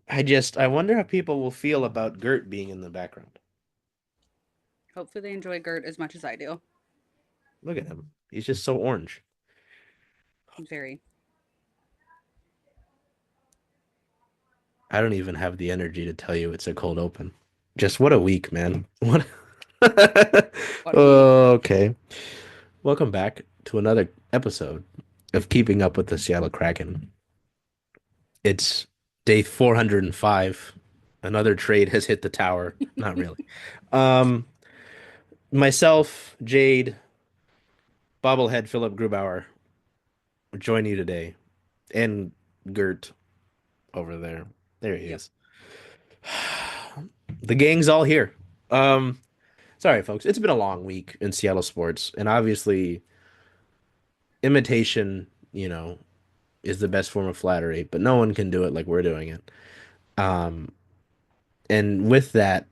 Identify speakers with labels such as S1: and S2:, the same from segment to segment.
S1: I wonder how people will feel about Gert being in the background.
S2: Hopefully they enjoy Gert as much as I do.
S1: Look at him. He's just so orange.
S2: Very.
S1: I don't even have the energy to tell you it's a cold open. Just what a week, man. What?
S2: What a week.
S1: Okay. Welcome back to another episode of Keeping Up with the Seattle Kraken. It's day 405. Another trade has hit the tower. Not really. Um, Myself, Jayd, bobblehead Philip Grubauer join you today, and Gert over there. There he
S2: Yep.
S1: is. The gang's all here. Um, Sorry, folks. It's been a long week in Seattle sports, and obviously, imitation, is the best form of flattery, but no one can do it like we're doing it. Um, and with that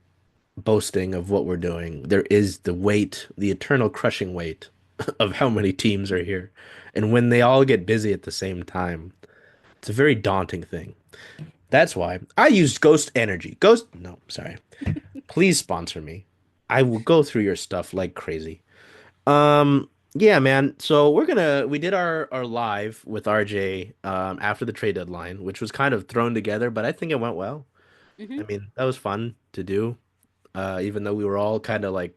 S1: boasting of what we're doing, there is the weight, the eternal crushing weight of how many teams are here. And when they all get busy at the same time, it's a very daunting thing. That's why I used Ghost Energy. No, sorry. Please sponsor me. I will go through your stuff like crazy. Yeah, man. So we did our live with RJ after the trade deadline, which was kind of thrown together, but I think it went well.
S2: Hmm.
S1: I mean, that was fun to do. Even though we were all kind of like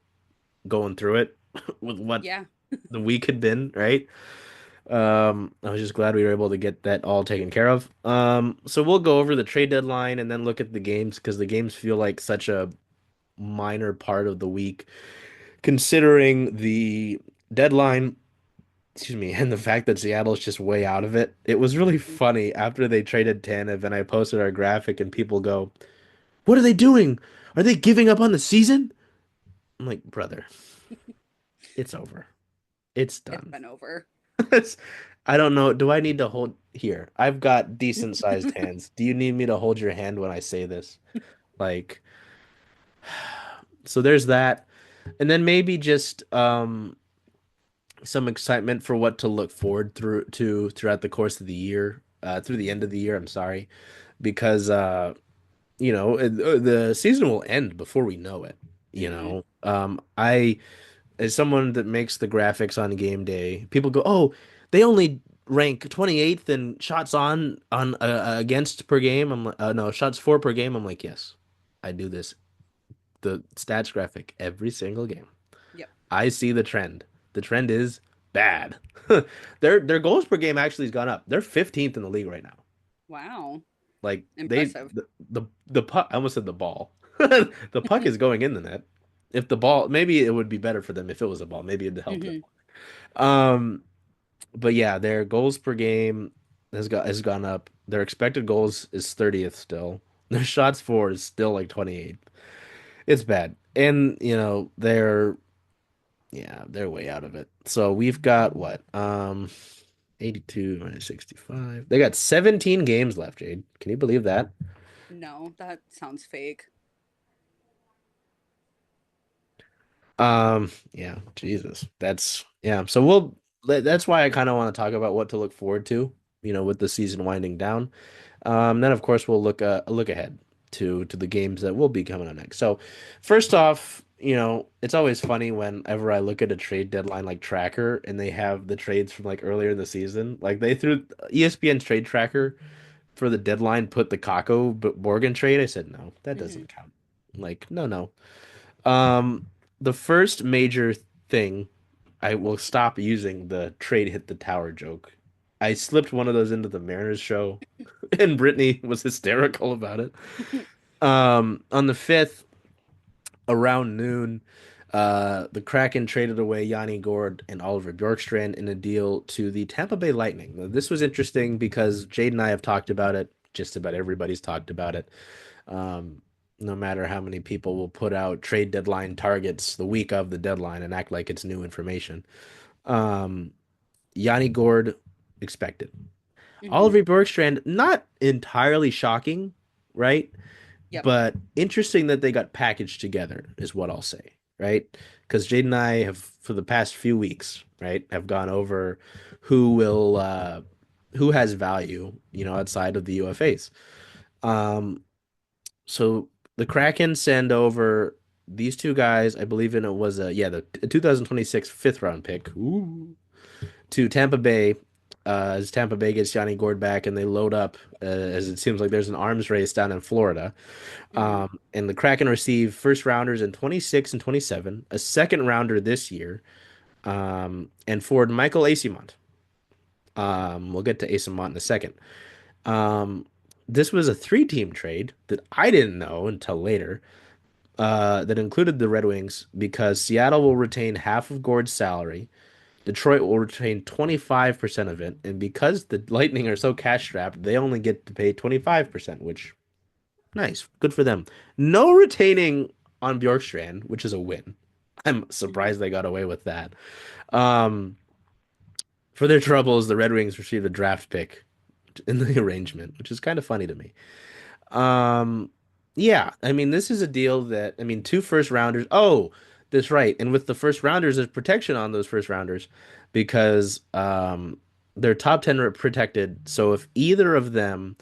S1: going through it with what
S2: Yeah.
S1: the week had been, right? I was just glad we were able to get that all taken care of. So we'll go over the trade deadline and then look at the games because the games feel like such a minor part of the week, considering the deadline, excuse me, and the fact that Seattle's just way out of it. It was really
S2: Hmm.
S1: funny after they traded Tanev and I posted our graphic and people go, "What are they doing? Are they giving up on the season?" I'm like, brother, it's over. It's
S2: It's
S1: done.
S2: been over.
S1: It's- I don't know. Do I need to hold here? I've got decent sized hands. Do you need me to hold your hand when I say this? Like, so there's that. And then maybe just some excitement for what to look forward throughout the course of the year, through the end of the year, I'm sorry, because the season will end before we know it, you
S2: Hmm.
S1: know. I as someone that makes the graphics on game day, people go, "Oh, they only rank 28th in shots on against per game." I'm like, no, shots for per game. I'm like, "Yes. I do this the stats graphic every single game.
S2: Yep.
S1: I see the trend. The trend is bad." Their goals per game actually has gone up. They're 15th in the league right now.
S2: Wow.
S1: Like
S2: Impressive.
S1: the puck, I almost said the ball. The puck is going in the net. If the ball, maybe it would be better for them if it was a ball. Maybe it'd help them.
S2: Hmm.
S1: Um, but yeah, their goals per game has gone up. Their expected goals is 30th still. Their shots for is still like 28th. It's bad. And they're way out of it. So we've got what? 82 minus 65. They got 17 games left, Jade. Can you believe that?
S2: No, that sounds fake.
S1: Yeah, Jesus. That's why I kind of want to talk about what to look forward to, with the season winding down. Then of course we'll look ahead to the games that will be coming up next. So, first off, it's always funny whenever I look at a trade deadline like tracker and they have the trades from like earlier in the season. Like they threw ESPN's trade tracker for the deadline put the Kako Morgan trade. I said no, that
S2: Hmm.
S1: doesn't count. Like, no, no. Um, the first major thing, I will stop using the trade hit the tower joke. I slipped one of those into the Mariners show, and Brittany was hysterical about it. On the 5th, around noon, the Kraken traded away Yanni Gourde and Oliver Bjorkstrand in a deal to the Tampa Bay Lightning. Now, this was interesting because Jade and I have talked about it. Just about everybody's talked about it. Um, no matter how many people will put out trade deadline targets the week of the deadline and act like it's new information. Um, Yanni Gourde expected.
S2: Hmm.
S1: Oliver Bjorkstrand, not entirely shocking, right?
S2: Yep.
S1: But interesting that they got packaged together is what I'll say, right? Because Jade and I have, for the past few weeks, right, have gone over who will, who has value, outside of the UFAs. So the Kraken send over these two guys. I believe in it was the 2026 fifth round pick. Ooh. To Tampa Bay, as Tampa Bay gets Yanni Gourde back and they load up, as it seems like there's an arms race down in Florida.
S2: Hmm.
S1: And the Kraken receive first rounders in 26 and 27, a second rounder this year, and forward Michael Asimont. We'll get to Asimont in a second. Um, this was a three-team trade that I didn't know until later, that included the Red Wings because Seattle will retain half of Gourde's salary. Detroit will retain 25% of it, and because the Lightning are so cash strapped, they only get to pay 25%, which nice, good for them. No retaining on Bjorkstrand, which is a win. I'm
S2: Hmm.
S1: surprised they got away with that. Um, for their troubles, the Red Wings received a draft pick in the arrangement, which is kind of funny to me. Um, yeah, I mean, this is a deal that, I mean, two first rounders. Oh, that's right. And with the first rounders, there's protection on those first rounders because they're top 10 are protected. So if either of them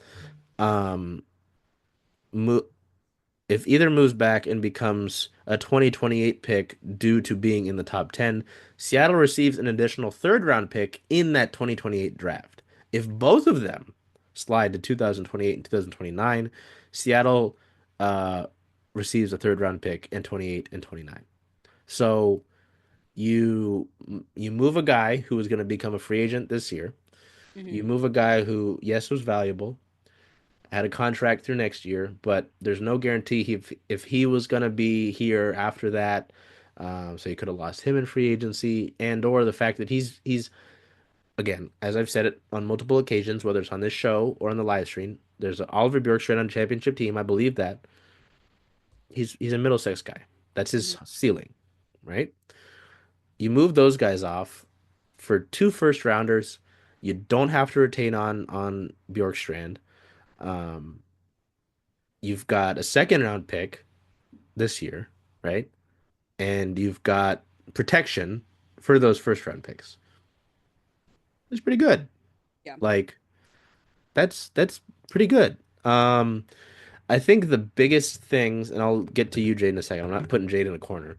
S1: um mo if either moves back and becomes a 2028 pick due to being in the top 10, Seattle receives an additional third round pick in that 2028 draft. If both of them slide to 2028 and 2029, Seattle uh, receives a third round pick in 28 and 29. So you you move a guy who is going to become a free agent this year. You
S2: Hmm.
S1: move a guy who, yes, was valuable, had a contract through next year, but there's no guarantee if he was going to be here after that. So you could have lost him in free agency, and or the fact that he's again, as I've said it on multiple occasions, whether it's on this show or on the live stream, there's an Oliver Bjorkstrand on the championship team. I believe that he's a Middlesex guy. That's his
S2: Hmm.
S1: ceiling, right? You move those guys off for two first rounders. You don't have to retain on Bjorkstrand. Um, you've got a second round pick this year, right? And you've got protection for those first round picks. It's pretty good.
S2: Yeah.
S1: Like that's pretty good. I think the biggest things, and I'll get to you, Jade, in a second. I'm not putting Jade in a corner.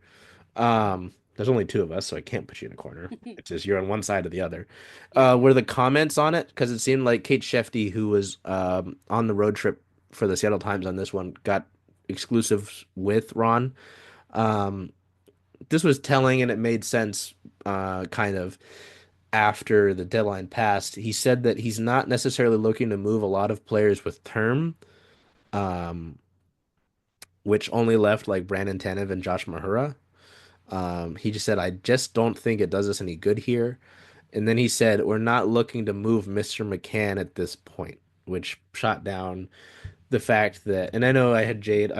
S1: There's only two of us, so I can't put you in a corner. It's just you're on one side or the other.
S2: Yeah.
S1: Were the comments on it? Because it seemed like Kate Shefty, who was on the road trip for the Seattle Times on this one, got exclusives with Ron. Um, this was telling and it made sense kind of after the deadline passed. He said that he's not necessarily looking to move a lot of players with term, um, which only left like Brandon Tanev and Josh Mahura. He just said, I just don't think it does us any good here. And then he said, we're not looking to move Mr. McCann at this point, which shot down the fact that, and I know I had Jade,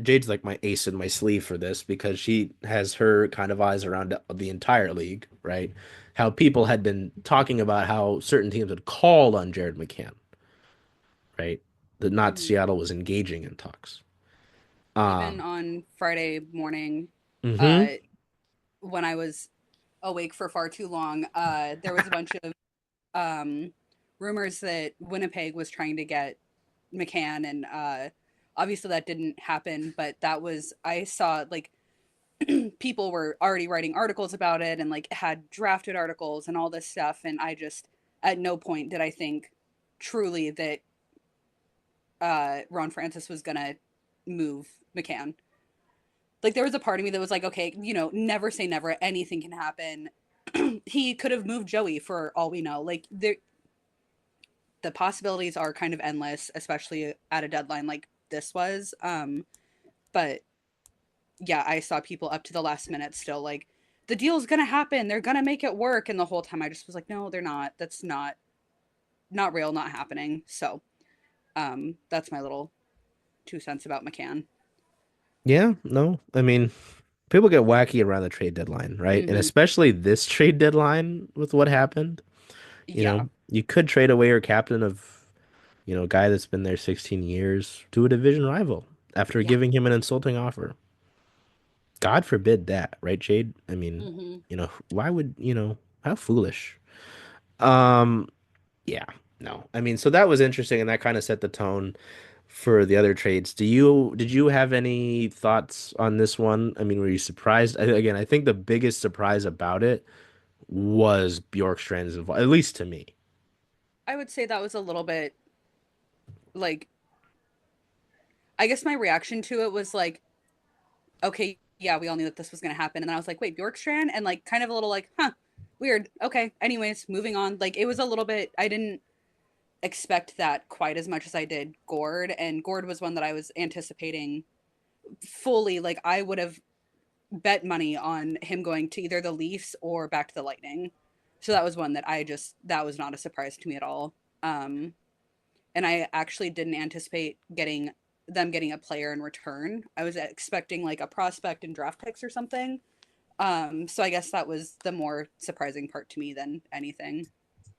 S1: Jade's like my ace in my sleeve for this because she has her kind of eyes around the entire league, right? How people had been talking about how certain teams had called on Jared McCann, right? That not
S2: Hmm.
S1: Seattle was engaging in talks.
S2: Even
S1: Um,
S2: on Friday morning,
S1: hmm
S2: uh, when I was awake for far too long, there was a bunch of um, rumors that Winnipeg was trying to get McCann, and obviously that didn't happen. But that was I saw like people were already writing articles about it and like had drafted articles and all this stuff, and I just at no point did I think truly that Ron Francis was gonna move McCann. Like there was a part of me that was like, okay, never say never. Anything can happen. He could have moved Joey for all we know. Like the possibilities are kind of endless, especially at a deadline like this was. But yeah, I saw people up to the last minute still like the deal's gonna happen. They're gonna make it work. And the whole time I just was like, no, they're not. That's not real, not happening. So that's my little 2 cents about McCann.
S1: Yeah, no, I mean, people get wacky around the trade deadline, right? And
S2: Mm-hmm.
S1: especially this trade deadline with what happened.
S2: Yeah.
S1: You could trade away your captain of, a guy that's been there 16 years to a division rival after
S2: Yeah.
S1: giving him an insulting offer. God forbid that, right, Jade? I mean,
S2: Mm-hmm.
S1: why would, how foolish. Um, yeah, no. I mean, so that was interesting and that kind of set the tone for the other trades. Did you have any thoughts on this one? I mean, were you surprised? Again, I think the biggest surprise about it was Bjorkstrand's involved, at least to me.
S2: I would say that was a little bit like, I guess my reaction to it was like, okay, yeah, we all knew that this was going to happen. And then I was like, wait, Bjorkstrand? And like, kind of a little like, huh, weird. Okay. Anyways, moving on. Like, it was a little bit, I didn't expect that quite as much as I did Gourde. And Gourde was one that I was anticipating fully. Like, I would have bet money on him going to either the Leafs or back to the Lightning. So that was one that that was not a surprise to me at all. Um, and I actually didn't anticipate getting a player in return. I was expecting like a prospect and draft picks or something. So I guess that was the more surprising part to me than anything.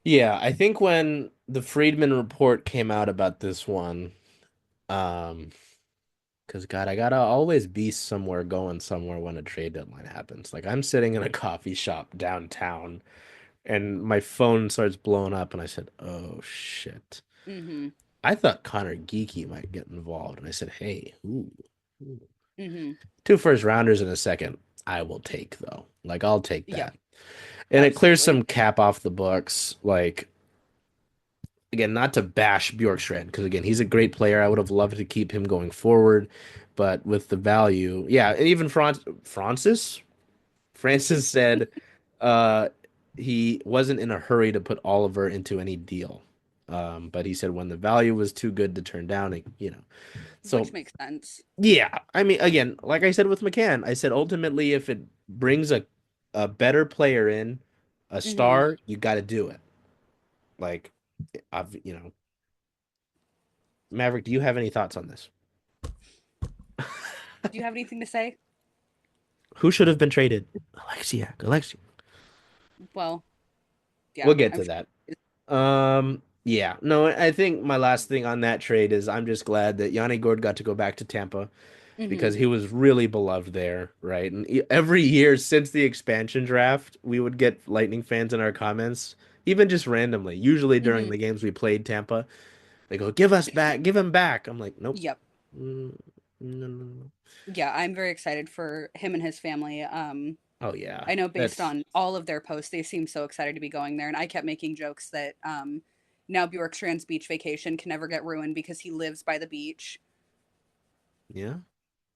S1: Yeah, I think when the Friedman report came out about this one, um, because God, I gotta always be somewhere going somewhere when a trade deadline happens. Like I'm sitting in a coffee shop downtown and my phone starts blowing up and I said, "Oh shit."
S2: Mm-hmm.
S1: I thought Connor Geeky might get involved, and I said, "Hey, ooh.
S2: Mm-hmm.
S1: Two first rounders in a second. I will take though. Like I'll take
S2: Yep.
S1: that." And it clears
S2: Absolutely.
S1: some cap off the books. Like again, not to bash Bjorkstrand because again, he's a great player. I would have loved to keep him going forward, but with the value, yeah, and even Francis said uh he wasn't in a hurry to put Oliver into any deal. But he said when the value was too good to turn down, So
S2: Which makes sense.
S1: yeah, I mean, again, like I said with McCann, I said ultimately if it brings a better player in, a
S2: Mm-hmm.
S1: star, you got to do it. Like, Maverick, do you have any thoughts on this?
S2: Do you have anything to say?
S1: Who should have been traded? Alexia.
S2: Well,
S1: We'll
S2: yeah,
S1: get
S2: I'm
S1: to
S2: sure.
S1: that. Yeah, no, I think my last thing on that trade is I'm just glad that Yanni Gourde got to go back to Tampa
S2: Mm-hmm.
S1: because he was really beloved there, right? And every year since the expansion draft, we would get Lightning fans in our comments, even just randomly, usually during
S2: Mm-hmm.
S1: the games we played Tampa. They go, "Give us back, give him back." I'm like, "Nope."
S2: Yep.
S1: Mm, no, no, no.
S2: Yeah, I'm very excited for him and his family.
S1: Oh yeah.
S2: I know based
S1: That's
S2: on all of their posts, they seem so excited to be going there. And I kept making jokes that now Bjorkstrand's beach vacation can never get ruined because he lives by the beach.
S1: yeah.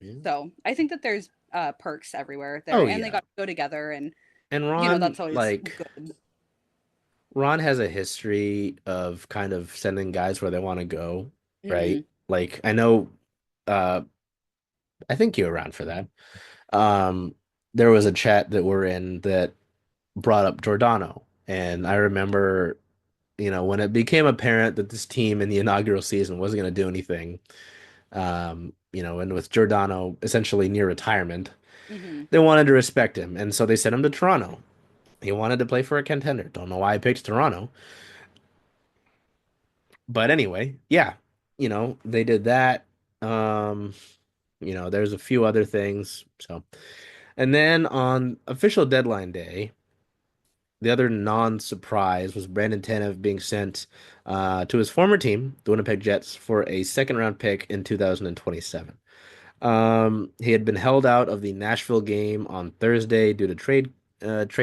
S1: Yeah.
S2: So I think that there's perks everywhere there,
S1: Oh
S2: and they
S1: yeah.
S2: got to go together, and
S1: And
S2: that's always good.
S1: Ron has a history of kind of sending guys where they want to go,
S2: Hmm.
S1: right? Like I know uh I think you were around for that. Um there was a chat that we're in that brought up Giordano. And I remember, when it became apparent that this team in the inaugural season wasn't going to do anything, and with Giordano essentially near retirement,
S2: Hmm.
S1: they wanted to respect him. And so they sent him to Toronto. He wanted to play for a contender. Don't know why I picked Toronto. But anyway, yeah, they did that. Um, there's a few other things. So, and then on official deadline day, the other non-surprise was Brandon Tanev being sent to his former team, the Winnipeg Jets, for a second round pick in 2027. He had been held out of the Nashville game on Thursday due to trade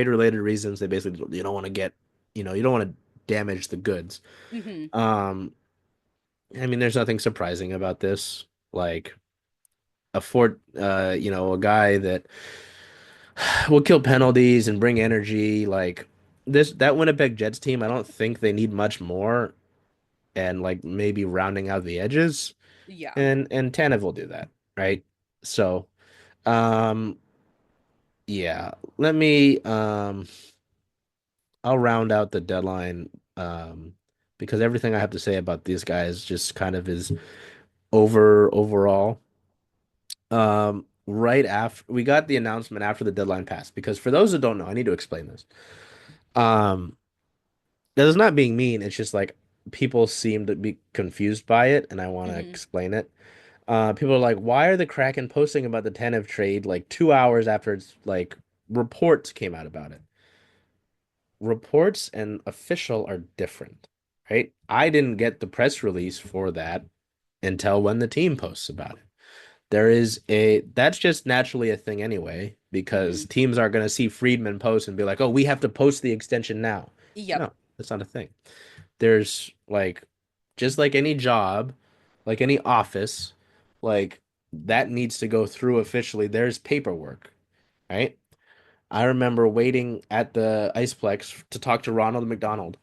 S1: related reasons. They basically you don't want to damage the goods.
S2: Hmm.
S1: Um, I mean, there's nothing surprising about this. Like a guy that will kill penalties and bring energy. Like that Winnipeg Jets team, I don't think they need much more, and like maybe rounding out the edges,
S2: Yeah.
S1: and Tanev will do that, right? So, um, yeah, let me I'll round out the deadline, because everything I have to say about these guys just kind of is overall. Right after we got the announcement after the deadline passed, because for those that don't know, I need to explain this. Um, that is not being mean. It's just like people seem to be confused by it, and I want to
S2: Hmm.
S1: explain it. People are like, why are the Kraken posting about the Tanev trade like 2 hours after it's like reports came out about it? Reports and official are different, right? I didn't get the press release for that until when the team posts about it. There is a that's just naturally a thing anyway, because
S2: Hmm.
S1: teams are going to see Friedman post and be like, "Oh, we have to post the extension now."
S2: Yep.
S1: No, that's not a thing. There's like just like any job, like any office, like that needs to go through officially. There's paperwork, right? I remember waiting at the Iceplex to talk to Ronald McDonald,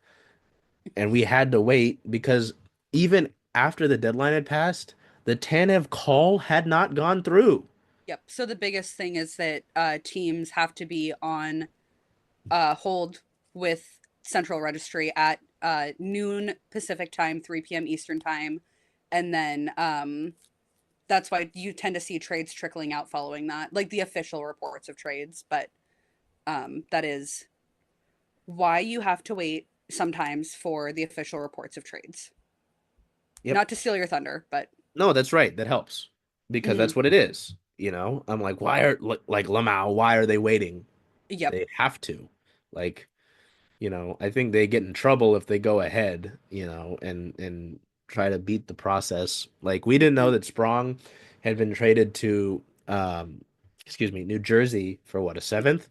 S1: and we had to wait because even after the deadline had passed, the Tanev call had not gone through.
S2: Yep. So the biggest thing is that teams have to be on hold with Central Registry at noon Pacific time, 3 p.m. Eastern time, and then that's why you tend to see trades trickling out following that, like the official reports of trades. But that is why you have to wait sometimes for the official reports of trades.
S1: Yep.
S2: Not to steal your thunder, but
S1: No, that's right. That helps because
S2: mhm.
S1: that's what it is. I'm like, why are like Lamau? Why are they waiting?
S2: Yep.
S1: They have to. Like, I think they get in trouble if they go ahead, and try to beat the process. Like, we didn't know
S2: Mhm.
S1: that Sprong had been traded to, excuse me, New Jersey for what, a seventh,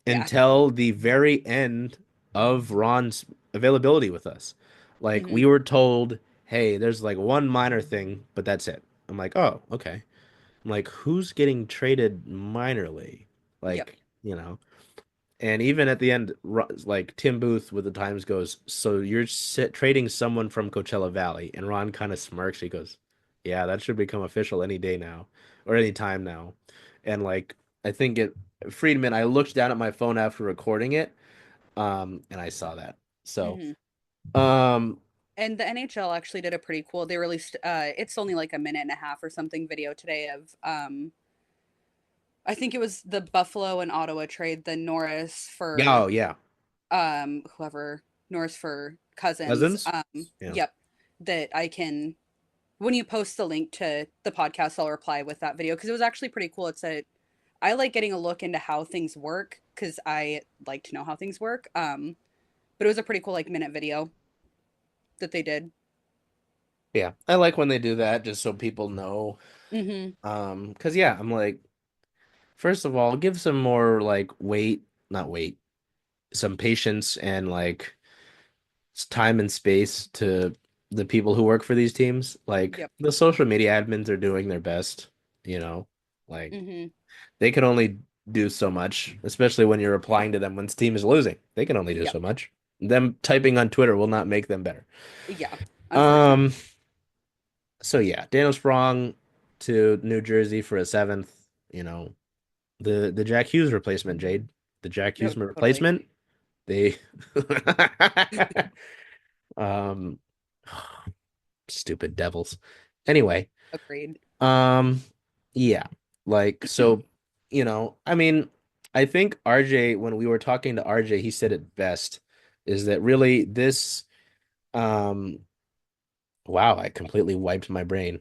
S2: Yeah.
S1: until the very end of Ron's availability with us. Like,
S2: Hmm.
S1: we were told, hey, there's like one minor thing, but that's it. I'm like, oh, okay. I'm like, who's getting traded minorly?
S2: Yep.
S1: Like, and even at the end, like Tim Booth with the Times goes, so you're trading someone from Coachella Valley, and Ron kind of smirks. He goes, yeah, that should become official any day now, or any time now. And like, I think it Friedman, I looked down at my phone after recording it, and I saw that. So,
S2: Hmm.
S1: um,
S2: And the NHL actually did a pretty cool. They released it's only like a minute and a half or something video today of I think it was the Buffalo and Ottawa trade, the Norris
S1: yeah,
S2: for
S1: oh yeah,
S2: whoever, Norris for Cousins.
S1: Cousins, yeah,
S2: Yep. That I can, when you post the link to the podcast, I'll reply with that video because it was actually pretty cool. I like getting a look into how things work because I like to know how things work. But it was a pretty cool like minute video that they did.
S1: yeah. I like when they do that, just so people know.
S2: Hmm.
S1: Because yeah, I'm like, first of all, give some more like not wait, some patience and like time and space to the people who work for these teams. Like
S2: Yep.
S1: the social media admins are doing their best, you know, like
S2: Hmm.
S1: they can only do so much, especially when you're replying to them when the team is losing. They can only do
S2: Yep.
S1: so much. Them typing on Twitter will not make them better.
S2: Yeah. Unfortunately.
S1: Um, so yeah, Daniel Sprong to New Jersey for a seventh, you know, the Jack Hughes replacement, Jayd. The Jack
S2: No,
S1: Hughes
S2: totally.
S1: replacement. They um stupid devils. Anyway,
S2: Agreed.
S1: um yeah. Like so, I mean, I think RJ, when we were talking to RJ, he said it best, is that really this um wow, I completely wiped my brain.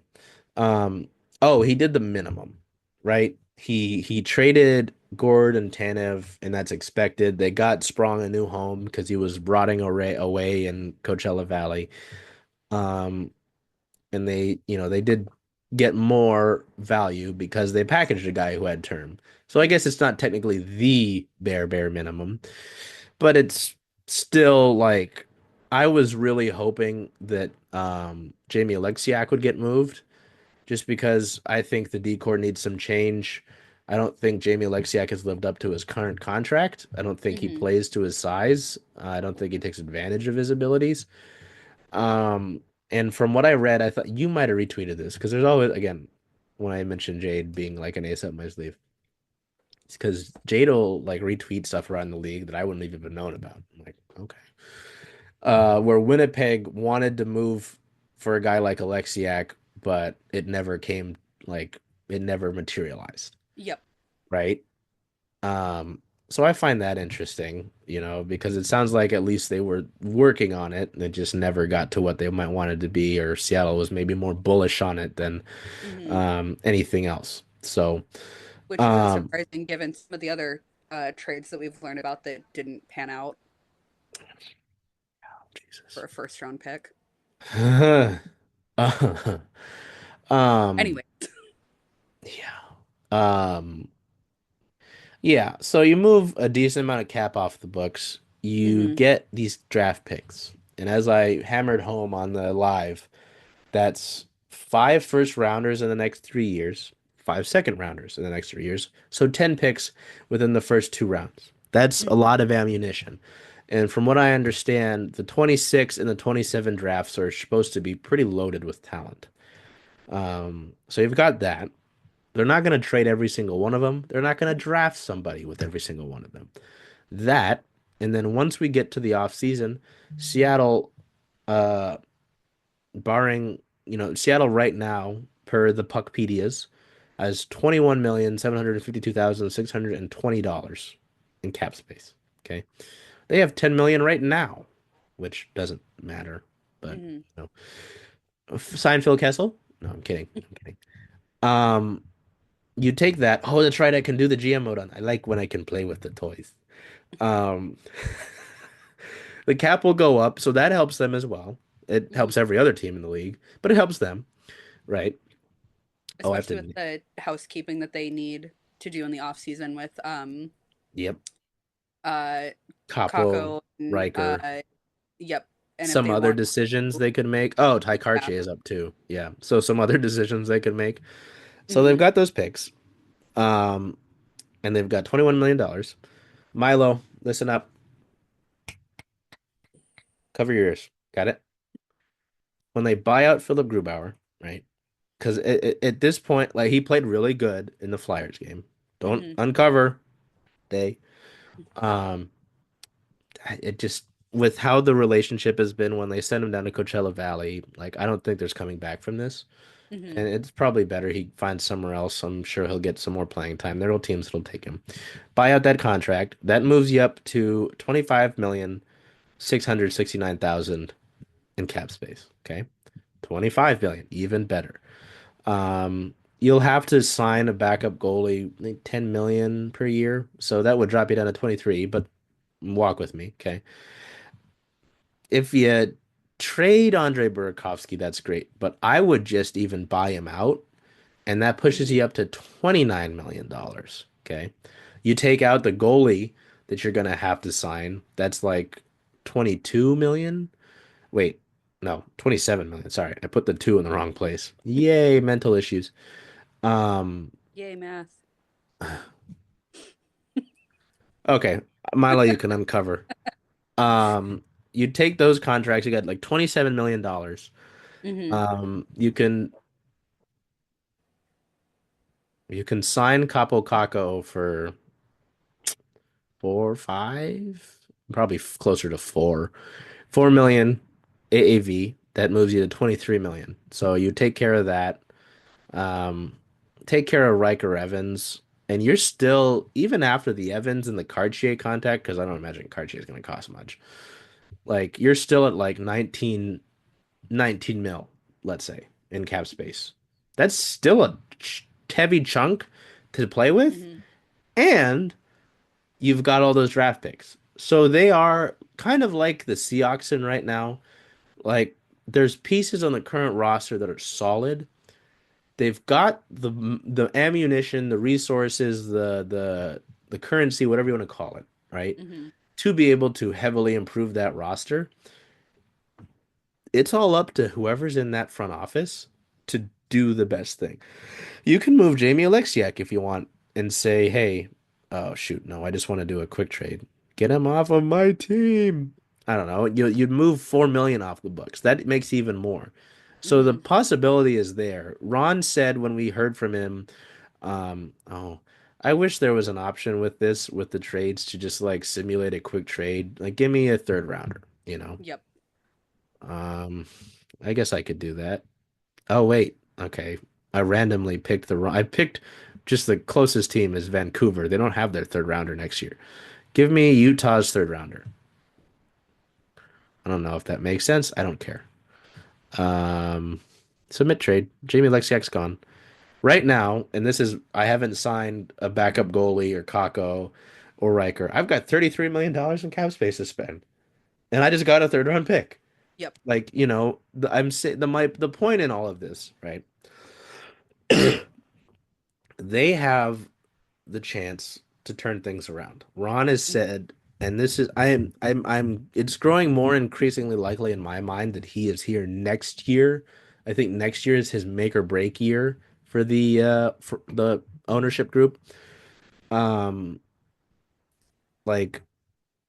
S1: Um, oh, he did the minimum, right? He traded Gourde and Tanev, and that's expected. They got Sprong a new home because he was rotting away in Coachella Valley. Um, and they did get more value because they packaged a guy who had term. So I guess
S2: Hmm.
S1: it's not technically the bare minimum, but it's still like I was really hoping that Jamie Alexiak would get moved just because I think the decor needs some change. I don't think Jamie Alexiak has lived up to his current contract. I don't think he
S2: Hmm.
S1: plays to his size. I don't think he takes advantage of his abilities. Um, and from what I read, I thought you might have retweeted this because there's always, again, when I mentioned Jayd being like an ace up my sleeve, it's because Jayd will like retweet stuff around the league that I wouldn't even have known about. I'm like, okay. Where Winnipeg wanted to move for a guy like Alexiak, but it never materialized,
S2: Yep.
S1: right? Um, so I find that interesting, because it sounds like at least they were working on it and it just never got to what they might want it to be, or Seattle was maybe more bullish on it than
S2: Hmm.
S1: anything else. So,
S2: Which isn't
S1: um,
S2: surprising given some of the other trades that we've learned about that didn't pan out for
S1: Jesus.
S2: a first round pick.
S1: Um,
S2: Anyway.
S1: yeah. Um, yeah. So you move a decent amount of cap off the books. You
S2: Hmm.
S1: get these draft picks. And as I hammered home on the live, that's five first rounders in the next 3 years, five second rounders in the next 3 years. So 10 picks within the first 2 rounds. That's a lot of ammunition. And from what I understand, the 26 and the 27 drafts are supposed to be pretty loaded with talent. So you've got that. They're not going to trade every single one of them. They're not going to draft somebody with every single one of them. That, and then once we get to the off season, Seattle, uh, barring, Seattle right now, per the Puckpedias, has 21,752,620 dollars in cap space. Okay. They have 10 million right now, which doesn't matter, but
S2: Hmm.
S1: sign Phil Kessel? No, I'm kidding. I'm kidding. Um, you take that. Oh, that's right. I can do the GM mode on. I like when I can play with the toys. Um, the cap will go up, so that helps them as well. It
S2: Hmm.
S1: helps every other team in the league, but it helps them, right? Oh, I have
S2: Especially with
S1: to.
S2: the housekeeping that they need to do in the off season with
S1: Yep.
S2: uh
S1: Capo,
S2: Kako and
S1: Riker,
S2: yep. And if
S1: some
S2: they
S1: other
S2: want
S1: decisions they could make. Oh, Ty
S2: yeah.
S1: Cartier is up too. Yeah. So some other decisions they could make. So they've
S2: Hmm.
S1: got those picks. Um, and they've got $21 million. Milo, listen up. Cover your ears. Got it? When they buy out Philip Grubauer, right? Because at this point, like he played really good in the Flyers game. Don't
S2: Hmm.
S1: uncover. They, um, it just with how the relationship has been when they send him down to Coachella Valley, like I don't think there's coming back from this.
S2: Hmm.
S1: And it's probably better he finds somewhere else. I'm sure he'll get some more playing time. There are teams that'll take him. Buy out that contract. That moves you up to 25,669,000 in cap space. Okay. 25 million, even better. You'll have to sign a backup goalie, I think 10 million per year. So that would drop you down to 23, but walk with me, okay? If you trade Andre Burakovsky, that's great, but I would just even buy him out, and that pushes
S2: Hmm.
S1: you up to $29 million, okay? You take out the goalie that you're gonna have to sign, that's like 22 million. Wait, no, 27 million. Sorry, I put the two in the wrong place. Yay, mental issues. Um,
S2: Yay, math.
S1: okay, Milo, you can uncover. You take those contracts, you got like $27 million.
S2: Hmm.
S1: You can sign Capo Caco for 4, 5, probably closer to 4 million AAV. That moves you to 23 million. So you take care of that. Um, take care of Riker Evans, and you're still even after the Evans and the Cartier contact, because I don't imagine Cartier is going to cost much. Like you're still at like 19 mil, let's say, in cap space. That's still a heavy chunk to play with,
S2: Hmm.
S1: and you've got all those draft picks. So they are kind of like the Seahawks right now. Like there's pieces on the current roster that are solid. They've got the ammunition, the resources, the currency, whatever you want to call it, right?
S2: Hmm.
S1: To be able to heavily improve that roster. It's all up to whoever's in that front office to do the best thing. You can move Jamie Alexiak if you want and say, hey, oh shoot, no, I just want to do a quick trade. Get him off of my team. I don't know. You'd move 4 million off the books. That makes even more. So the
S2: Hmm.
S1: possibility is there. Ron said when we heard from him, oh, I wish there was an option with this, with the trades to just like simulate a quick trade. Like give me a third rounder, you know?
S2: Yep.
S1: Um, I guess I could do that. Oh wait, okay. I randomly picked the wrong. I picked just the closest team is Vancouver. They don't have their third rounder next year. Give me Utah's third rounder. I don't know if that makes sense. I don't care. Um, submit trade. Jamie Lexiak's gone right now, and this is I haven't signed a backup goalie or Kako or Riker. I've got $33 million in cap space to spend, and I just got a third round pick.
S2: Yep.
S1: Like, I'm saying the point in all of this, right? They have the chance to turn things around. Ron has
S2: Hmm.
S1: said, and this is it's growing more increasingly likely in my mind that he is here next year. I think next year is his make or break year for the ownership group. Um, like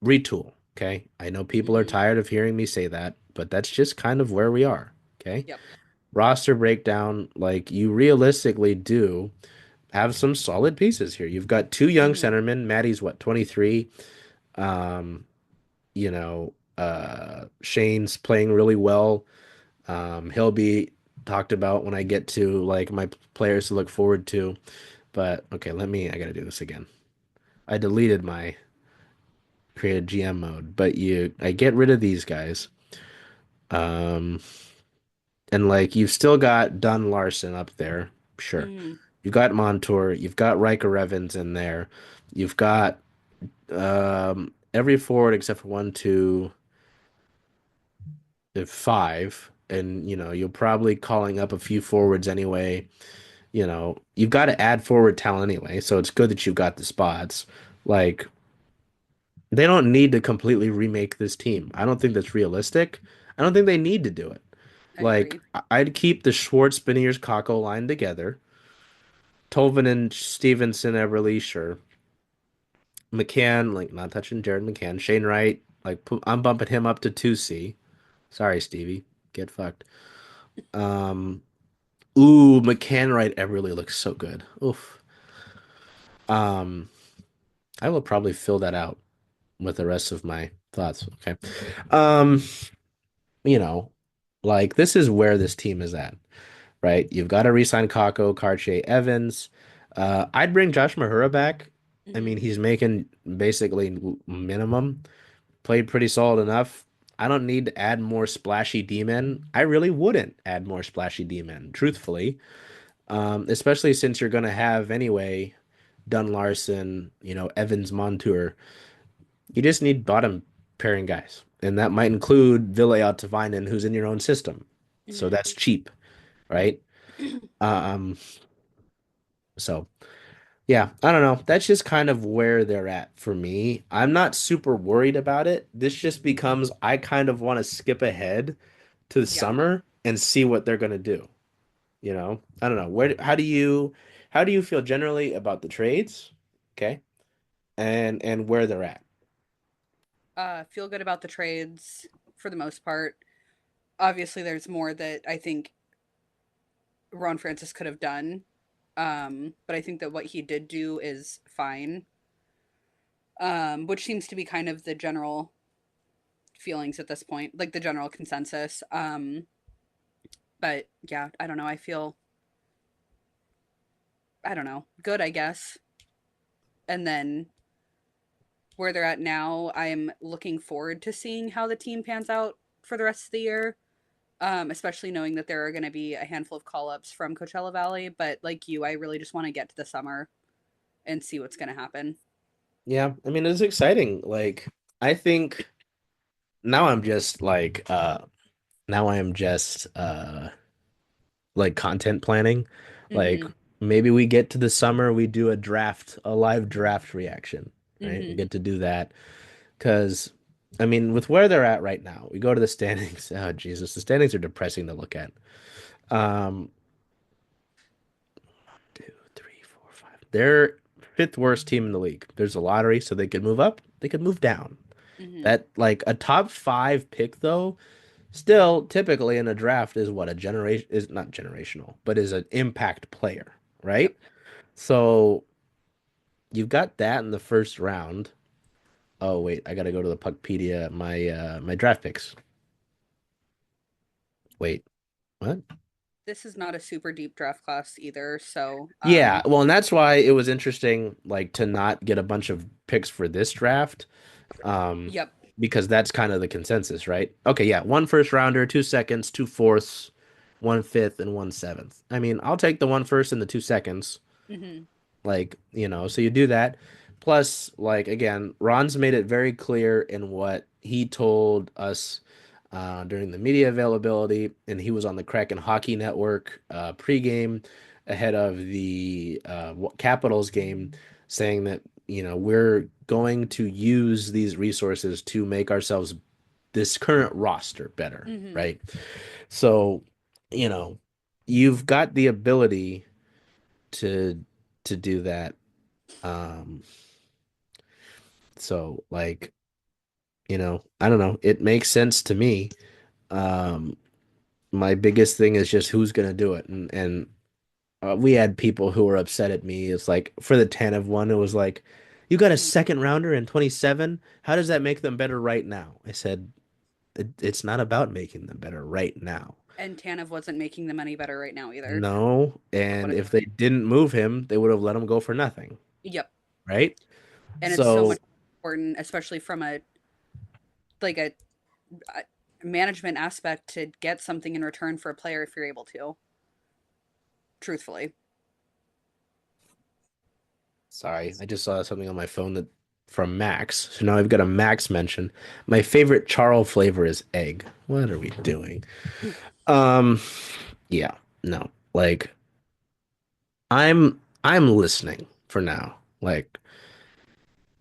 S1: retool, okay? I know people are
S2: Hmm.
S1: tired of hearing me say that, but that's just kind of where we are, okay?
S2: Yep.
S1: Roster breakdown, like you realistically do have some solid pieces here. You've got two young
S2: Hmm.
S1: centermen. Maddie's what, 23? Um, Shane's playing really well. He'll be talked about when I get to like my players to look forward to. But okay, I gotta do this again. I deleted my created GM mode, but I get rid of these guys. Um, and like you've still got Dunn Larson up there, sure.
S2: Hmm.
S1: You've got Montour, you've got Riker Evans in there, you've got every forward except for one, two, five, and you're probably calling up a few forwards anyway. You've got to add forward talent anyway, so it's good that you've got the spots. Like they don't need to completely remake this team. I don't think that's realistic. I don't think they need to do it.
S2: I
S1: Like
S2: agree.
S1: I'd keep the Schwartz, Beniers, Kako line together. Tolvin and Stevenson, Everly, sure. McCann, like not touching Jared McCann. Shane Wright, like I'm bumping him up to 2C. Sorry, Stevie. Get fucked. Um, ooh, McCann Wright Everly looks so good. Oof. Um, I will probably fill that out with the rest of my thoughts. Okay. Um, you know, like this is where this team is at, right? You've got to re-sign Kako, Karche, Evans. I'd bring Josh Mahura back. I
S2: Hmm.
S1: mean, he's making basically minimum. Played pretty solid enough. I don't need to add more splashy D-men. I really wouldn't add more splashy D-men, truthfully. Especially since you're going to have anyway Dunn Larson, Evans Montour. You just need bottom pairing guys. And that might include Ville Tavainen, who's in your own system. So
S2: Hmm.
S1: that's cheap, right? Um, so yeah, I don't know. That's just kind of where they're at for me. I'm not super worried about it. This just becomes I kind of want to skip ahead to the
S2: Yeah.
S1: summer and see what they're gonna do. I don't know. How do you feel generally about the trades? Okay. And where they're at.
S2: Feel good about the trades for the most part. Obviously, there's more that I think Ron Francis could have done. But I think that what he did do is fine. Which seems to be kind of the general feelings at this point, like the general consensus. But yeah, I don't know. I don't know, good, I guess. And then where they're at now, I'm looking forward to seeing how the team pans out for the rest of the year. Especially knowing that there are going to be a handful of call ups from Coachella Valley. But like you, I really just want to get to the summer and see what's going to happen.
S1: Yeah, I mean it's exciting. Like I think now I'm just like now I am just like content planning. Like
S2: Mm
S1: maybe we get to the summer, we do a live draft reaction,
S2: hmm.
S1: right?
S2: Mm
S1: We
S2: hmm.
S1: get to do that because I mean, with where they're at right now, we go to the standings. Oh Jesus, the standings are depressing to look at. Um, 2, 3, 4, 5. They're fifth worst team in the league. There's a lottery, so they could move up, they could move down.
S2: Mm hmm.
S1: That like a top five pick though, still typically in a draft is what a generation is not generational, but is an impact player,
S2: Yep.
S1: right? So you've got that in the first round. Oh wait, I gotta go to the Puckpedia, my draft picks. Wait, what?
S2: This is not a super deep draft class either. So,
S1: Yeah, well, and that's why it was interesting, like to not get a bunch of picks for this draft, um,
S2: yep.
S1: because that's kind of the consensus, right? Okay, yeah, one first rounder, two seconds, two fourths, one fifth, and one seventh. I mean, I'll take the one first and the 2 seconds.
S2: Mm hmm.
S1: Like, so you do that. Plus, like again, Ron's made it very clear in what he told us. during the media availability, and he was on the Kraken Hockey Network pregame ahead of the Capitals game, saying that we're going to use these resources to make ourselves this current roster better,
S2: Mm-hmm.
S1: right? So, you know, you've got the ability to do that. Um, so like, I don't know. It makes sense to me. Um, my biggest thing is just who's gonna do it, and we had people who were upset at me. It's like for the Tanev one, it was like, you got a
S2: Mm-hmm.
S1: second rounder in 27. How does that make them better right now? I said, it's not about making them better right now.
S2: And Tanev wasn't making them any better right now either.
S1: No,
S2: What
S1: and
S2: it,
S1: if they didn't move him, they would have let him go for nothing,
S2: yep.
S1: right?
S2: And it's so much
S1: So
S2: important, especially from a management aspect, to get something in return for a player if you're able to. Truthfully.
S1: sorry, I just saw something on my phone that from Max. So now I've got a Max mention. My favorite Charles flavor is egg. What are we doing? Um, yeah, no. Like I'm listening for now. Like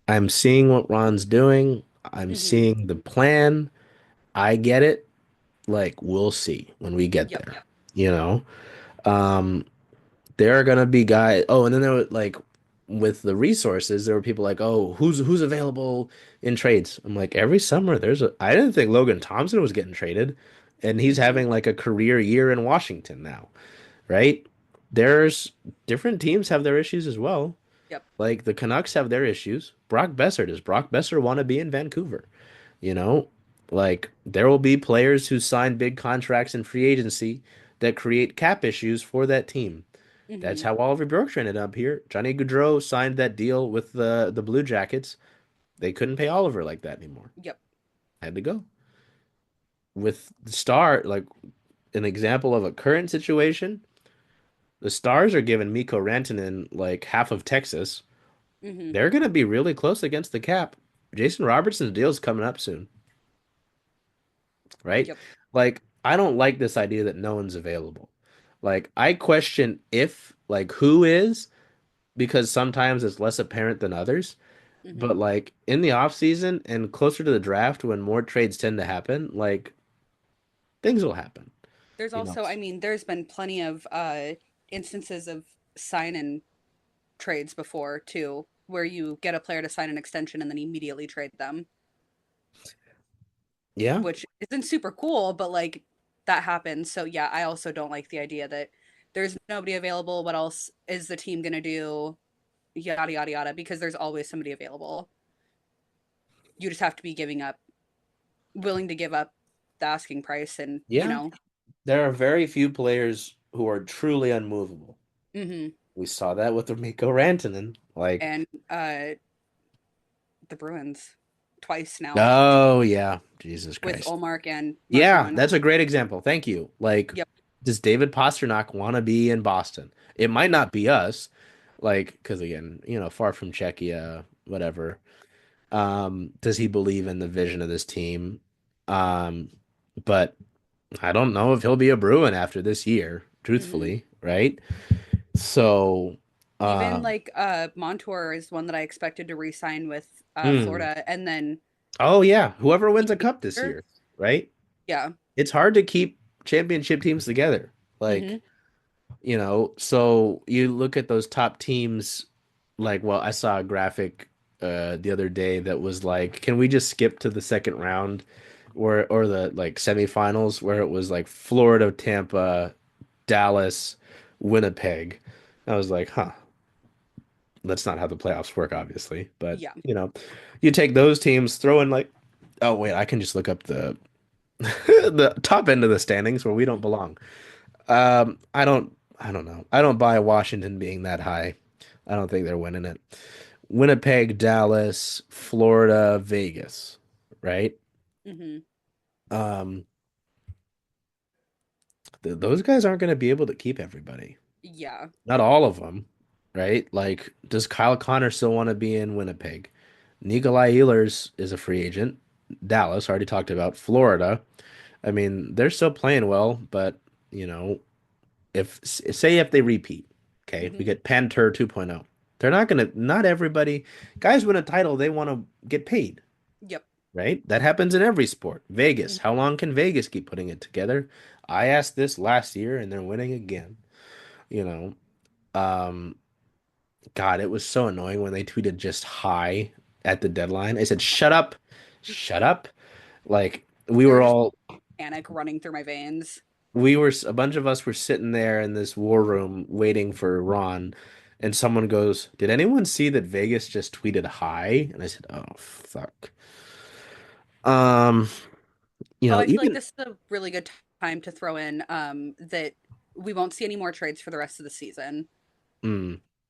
S1: I'm seeing what Ron's doing. I'm
S2: Mm-hmm.
S1: seeing the plan. I get it. Like we'll see when we get
S2: Yep.
S1: there. You know? Um, there are gonna be guys. Oh, and then there were like with the resources, there were people like, "Oh, who's available in trades?" I'm like, every summer there's a. I didn't think Logan Thompson was getting traded, and he's
S2: Mm-hmm.
S1: having like a career year in Washington now, right? There's different teams have their issues as well.
S2: Yep.
S1: Like the Canucks have their issues. Brock Besser, does Brock Besser want to be in Vancouver? You know, like there will be players who sign big contracts in free agency that create cap issues for that team. That's
S2: Mm-hmm.
S1: how Oliver Bjorkstrand ended up here. Johnny Gaudreau signed that deal with the Blue Jackets. They couldn't pay Oliver like that anymore.
S2: Yep.
S1: Had to go. With the Star, like an example of a current situation, the Stars are giving Mikko Rantanen like half of Texas.
S2: Mm-hmm.
S1: They're going to be really close against the cap. Jason Robertson's deal is coming up soon, right?
S2: Yep.
S1: Like, I don't like this idea that no one's available. Like, I question if, like, who is, because sometimes it's less apparent than others.
S2: Mm-hmm.
S1: But like in the off season and closer to the draft, when more trades tend to happen, like things will happen.
S2: There's
S1: You know,
S2: also, I mean, there's been plenty of instances of sign and trades before too, where you get a player to sign an extension and then immediately trade them,
S1: yeah,
S2: which isn't super cool, but like that happens. So yeah, I also don't like the idea that there's nobody available. What else is the team gonna do? Yada yada yada, because there's always somebody available. You just have to be willing to give up the asking price, and
S1: yeah. There are very few players who are truly unmovable.
S2: hmm
S1: We saw that with Mikko Rantanen. Like,
S2: and the Bruins twice now
S1: oh yeah, Jesus
S2: with
S1: Christ.
S2: Olmark and
S1: Yeah,
S2: Marchand.
S1: that's a great example. Thank you. Like,
S2: Yep.
S1: does David Pastrnak want to be in Boston? It might not be us, like, because again, far from Czechia, whatever. Does he believe in the vision of this team? Um, but I don't know if he'll be a Bruin after this year,
S2: hmm
S1: truthfully, right? So,
S2: Even
S1: uh,
S2: like Montour is one that I expected to re-sign with
S1: hmm.
S2: Florida, and then
S1: Oh yeah, whoever wins a
S2: years
S1: cup this
S2: later,
S1: year, right?
S2: yeah.
S1: It's hard to keep championship teams together. Like,
S2: hmm
S1: so you look at those top teams, like, well, I saw a graphic the other day that was like, can we just skip to the second round or the like semifinals where it was like Florida, Tampa, Dallas, Winnipeg. I was like, huh, that's not how the playoffs work, obviously. But,
S2: Yeah.
S1: you take those teams, throw in like, oh wait, I can just look up the the top end of the standings where we don't belong. I don't know. I don't buy Washington being that high. I don't think they're winning it. Winnipeg, Dallas, Florida, Vegas, right?
S2: hmm
S1: Um, those guys aren't going to be able to keep everybody.
S2: Yeah.
S1: Not all of them, right? Like, does Kyle Connor still want to be in Winnipeg? Nikolai Ehlers is a free agent. Dallas, already talked about. Florida. I mean, they're still playing well, but you know, if say if they repeat, okay, we
S2: Hmm.
S1: get Panter 2.0. They're not gonna, not everybody, guys win a title, they want to get paid,
S2: Yep.
S1: right? That happens in every sport. Vegas,
S2: Mhm.
S1: how long can Vegas keep putting it together? I asked this last year and they're winning again, you know. Um, God, it was so annoying when they tweeted just hi at the deadline. I said, shut up, shut up. Like we
S2: There
S1: were
S2: was just
S1: all,
S2: panic running through my veins.
S1: a bunch of us were sitting there in this war room waiting for Ron, and someone goes, "Did anyone see that Vegas just tweeted hi?" And I said, "Oh, fuck." Um,
S2: Oh, I feel like
S1: even
S2: this is a really good time to throw in that we won't see any more trades for the rest of the season.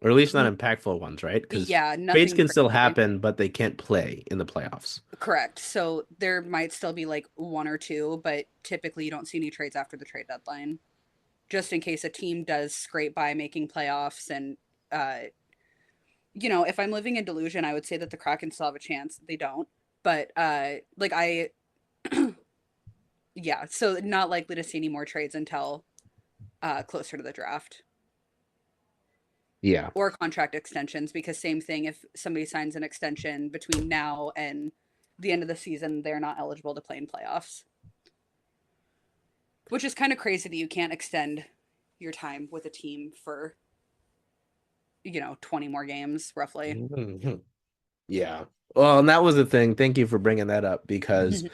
S1: or at least
S2: N-
S1: not impactful ones, right? Because
S2: Yeah,
S1: trades
S2: nothing
S1: can still
S2: crazy.
S1: happen, but they can't play in the playoffs.
S2: Correct. So there might still be like one or two, but typically you don't see any trades after the trade deadline, just in case a team does scrape by making playoffs. And, uh, if I'm living in delusion, I would say that the Kraken still have a chance. They don't. But, yeah, so not likely to see any more trades until closer to the draft
S1: Yeah.
S2: or contract extensions, because same thing, if somebody signs an extension between now and the end of the season, they're not eligible to play in playoffs. Which is kind of crazy that you can't extend your time with a team for 20 more games roughly.
S1: Mhm. Yeah. Well, and that was the thing. Thank you for bringing that up because
S2: Mhm.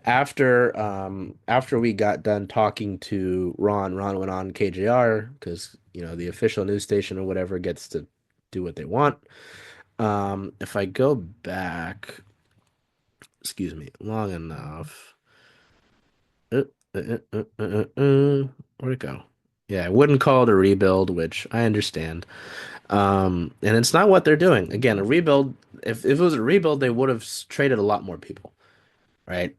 S1: after we got done talking to Ron went on KJR because the official news station or whatever gets to do what they want. If I go back, excuse me, long enough. Uh, where'd it go? Yeah, I wouldn't call it a rebuild, which I understand. And it's not what they're doing. Again, a rebuild, if it was a rebuild, they would have traded a lot more people, right?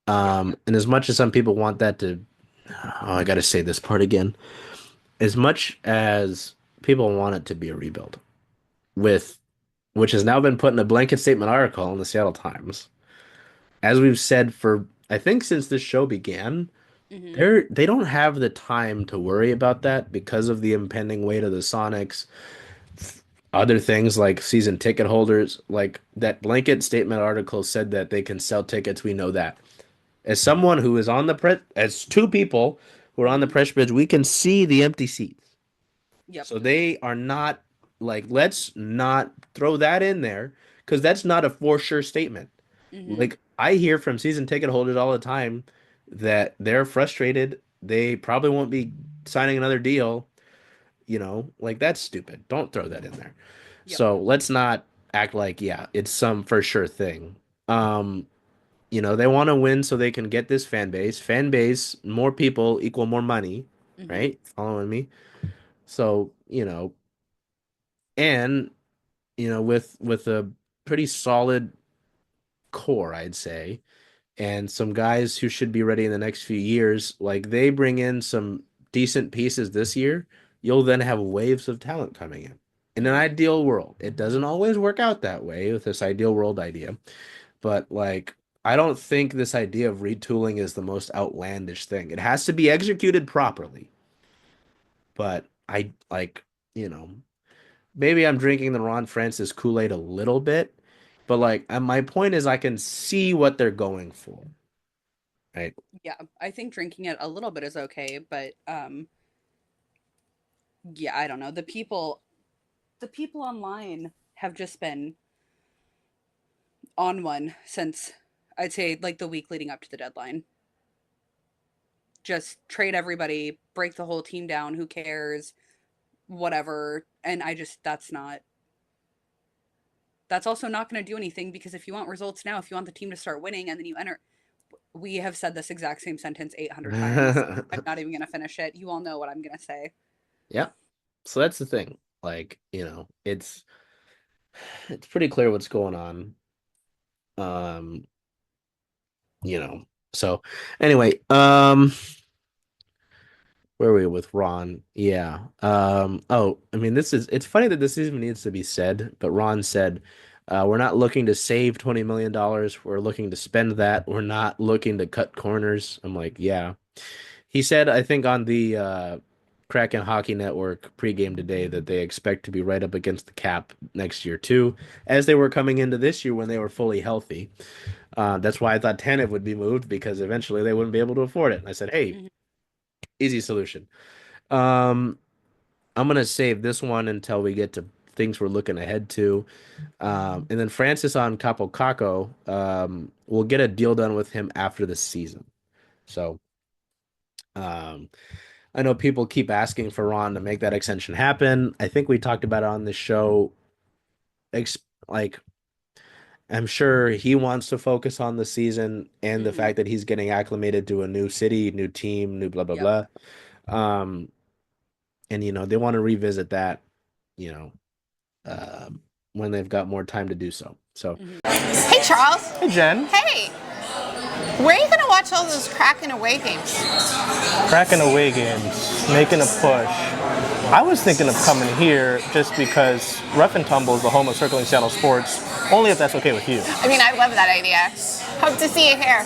S2: Yeah.
S1: And as much as some people want that to, oh, I got to say this part again. As much as people want it to be a rebuild, with which has now been put in a blanket statement article in the Seattle Times, as we've said for I think since this show began,
S2: Hmm.
S1: they don't have the time to worry about that because of the impending weight of the Sonics, other things like season ticket holders. Like that blanket statement article said that they can sell tickets. We know that. As someone who is on the press, as two people who are on the
S2: Hmm.
S1: press bridge, we can see the empty seats.
S2: Yep.
S1: So they are not like, let's not throw that in there because that's not a for sure statement.
S2: Hmm.
S1: Like I hear from season ticket holders all the time that they're frustrated. They probably won't be signing another deal. Like that's stupid. Don't throw that in there.
S2: Yep.
S1: So let's not act like, yeah, it's some for sure thing. Um, they want to win so they can get this fan base. Fan base, more people equal more money,
S2: Hmm.
S1: right? Following me. So, and with a pretty solid core, I'd say, and some guys who should be ready in the next few years, like they bring in some decent pieces this year, you'll then have waves of talent coming in. In an
S2: Hmm.
S1: ideal world, it doesn't always work out that way with this ideal world idea, but like I don't think this idea of retooling is the most outlandish thing. It has to be executed properly, but I like, you know, maybe I'm drinking the Ron Francis Kool-Aid a little bit, but like my point is I can see what they're going for, right?
S2: Yeah, I think drinking it a little bit is okay, but yeah, I don't know. The people online have just been on one since, I'd say, like the week leading up to the deadline. Just trade everybody, break the whole team down, who cares, whatever. And that's also not going to do anything, because if you want results now, if you want the team to start winning and then you enter, we have said this exact same sentence 800 times. I'm not even going to finish it. You all know what I'm going to say.
S1: Yeah. So that's the thing. Like, it's pretty clear what's going on. Um, you know. So anyway, where were we with Ron? Yeah. Oh, I mean, it's funny that this even needs to be said, but Ron said, We're not looking to save $20 million. We're looking to spend that. We're not looking to cut corners. I'm like, yeah. He said, I think on the Kraken Hockey Network pregame today that they expect to be right up against the cap next year too, as they were coming into this year when they were fully healthy. That's why I thought Tanev would be moved because eventually they wouldn't be able to afford it. And I said, hey,
S2: Mhm.
S1: easy solution. Um, I'm gonna save this one until we get to things we're looking ahead to. And then Francis on Capo Caco, we'll get a deal done with him after the season. So um, I know people keep asking for Ron to make that extension happen. I think we talked about it on this show. Ex like I'm sure he wants to focus on the season and the
S2: Mhm.
S1: fact that he's getting acclimated to a new city, new team, new blah blah
S2: Yep.
S1: blah. And they want to revisit that, you know, when they've got more time to do so. So
S2: Mhm.
S3: Hey, Charles.
S4: Hey, Jen.
S3: Hey, where are you going to watch all those Kraken away games?
S4: Kraken away games, making a push. I was thinking of coming here just because Rough and Tumble is the home of circling Seattle sports, only if that's okay with you.
S3: I mean, I love that idea. Hope to see you here.